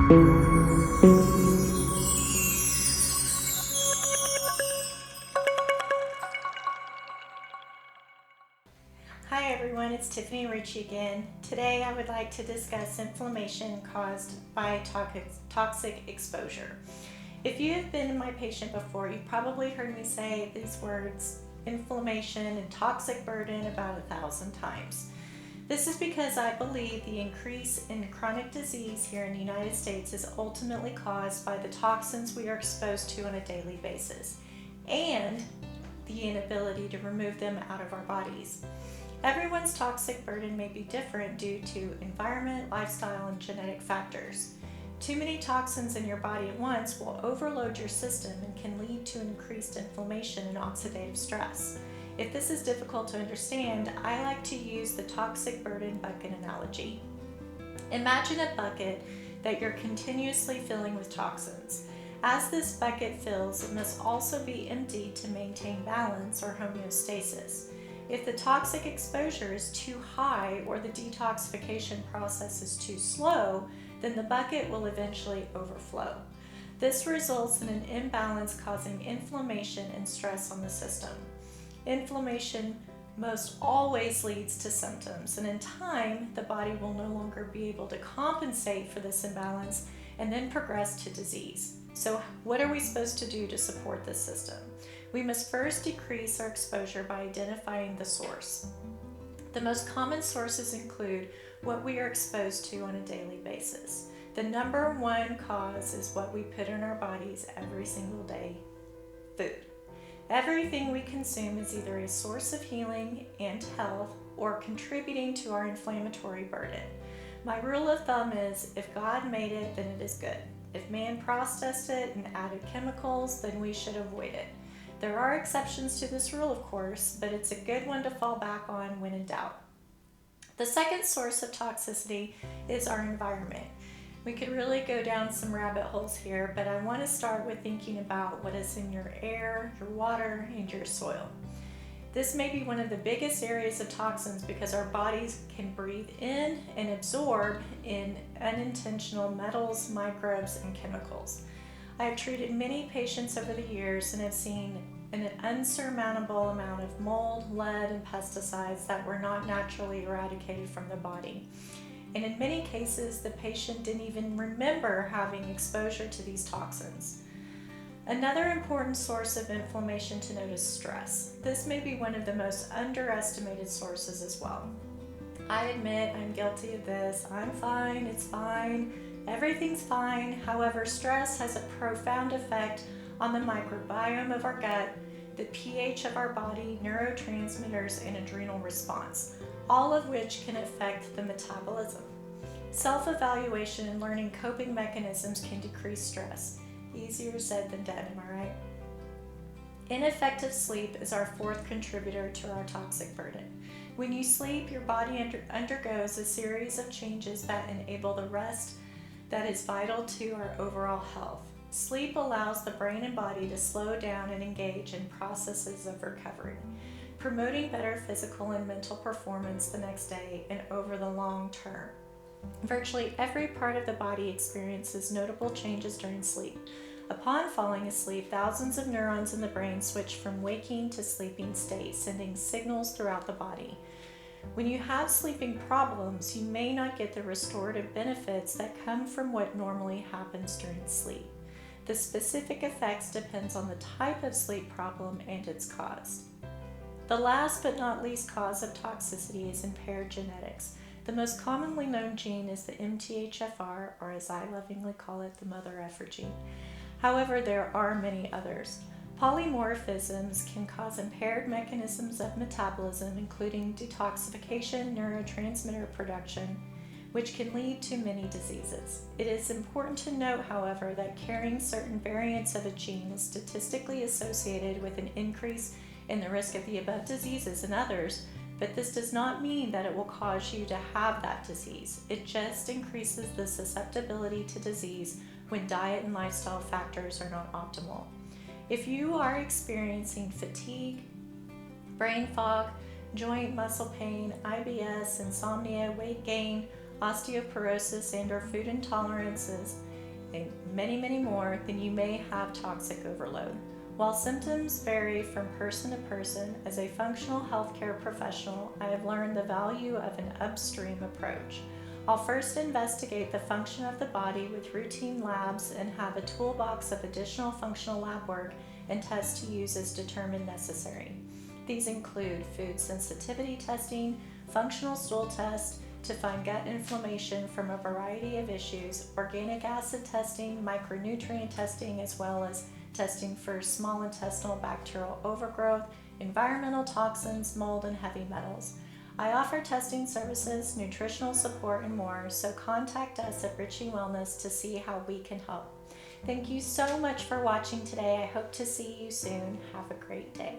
Hi everyone, it's Tiffany Ritchie again. Today I would like to discuss inflammation caused by toxic exposure. If you have been my patient before, you've probably heard me say these words, inflammation and toxic burden, about 1,000 times. This is because I believe the increase in chronic disease here in the United States is ultimately caused by the toxins we are exposed to on a daily basis and the inability to remove them out of our bodies. Everyone's toxic burden may be different due to environment, lifestyle, and genetic factors. Too many toxins in your body at once will overload your system and can lead to increased inflammation and oxidative stress. If this is difficult to understand, I like to use the toxic burden bucket analogy. Imagine a bucket that you're continuously filling with toxins. As this bucket fills, it must also be emptied to maintain balance or homeostasis. If the toxic exposure is too high or the detoxification process is too slow, then the bucket will eventually overflow. This results in an imbalance causing inflammation and stress on the system. Inflammation most always leads to symptoms, and in time, the body will no longer be able to compensate for this imbalance and then progress to disease. So what are we supposed to do to support this system? We must first decrease our exposure by identifying the source. The most common sources include what we are exposed to on a daily basis. The number one cause is what we put in our bodies every single day: food. Everything we consume is either a source of healing and health or contributing to our inflammatory burden. My rule of thumb is, if God made it, then it is good. If man processed it and added chemicals, then we should avoid it. There are exceptions to this rule, of course, but it's a good one to fall back on when in doubt. The second source of toxicity is our environment. We could really go down some rabbit holes here, but I want to start with thinking about what is in your air, your water, and your soil. This may be one of the biggest areas of toxins because our bodies can breathe in and absorb in unintentional metals, microbes, and chemicals. I have treated many patients over the years and have seen an unsurmountable amount of mold, lead, and pesticides that were not naturally eradicated from the body. And in many cases, the patient didn't even remember having exposure to these toxins. Another important source of inflammation to note is stress. This may be one of the most underestimated sources as well. I admit I'm guilty of this. I'm fine, it's fine, everything's fine. However, stress has a profound effect on the microbiome of our gut, the pH of our body, neurotransmitters, and adrenal response, all of which can affect the metabolism. Self-evaluation and learning coping mechanisms can decrease stress. Easier said than done, am I right? Ineffective sleep is our fourth contributor to our toxic burden. When you sleep, your body undergoes a series of changes that enable the rest that is vital to our overall health. Sleep allows the brain and body to slow down and engage in processes of recovery, promoting better physical and mental performance the next day and over the long term. Virtually every part of the body experiences notable changes during sleep. Upon falling asleep, thousands of neurons in the brain switch from waking to sleeping state, sending signals throughout the body. When you have sleeping problems, you may not get the restorative benefits that come from what normally happens during sleep. The specific effects depends on the type of sleep problem and its cause. The last but not least cause of toxicity is impaired genetics. The most commonly known gene is the MTHFR, or as I lovingly call it, the mother effer gene. However, there are many others. Polymorphisms can cause impaired mechanisms of metabolism, including detoxification, neurotransmitter production, which can lead to many diseases. It is important to note, however, that carrying certain variants of a gene is statistically associated with an increase in the risk of the above diseases in others, but this does not mean that it will cause you to have that disease. It just increases the susceptibility to disease when diet and lifestyle factors are not optimal. If you are experiencing fatigue, brain fog, joint muscle pain, IBS, insomnia, weight gain, osteoporosis, and/or food intolerances, and many more, then you may have toxic overload. While symptoms vary from person to person, as a functional healthcare professional, I have learned the value of an upstream approach. I'll first investigate the function of the body with routine labs and have a toolbox of additional functional lab work and tests to use as determined necessary. These include food sensitivity testing, functional stool tests to find gut inflammation from a variety of issues, organic acid testing, micronutrient testing, as well as testing for small intestinal bacterial overgrowth, environmental toxins, mold, and heavy metals. I offer testing services, nutritional support, and more, so contact us at Richie Wellness to see how we can help. Thank you so much for watching today. I hope to see you soon. Have a great day.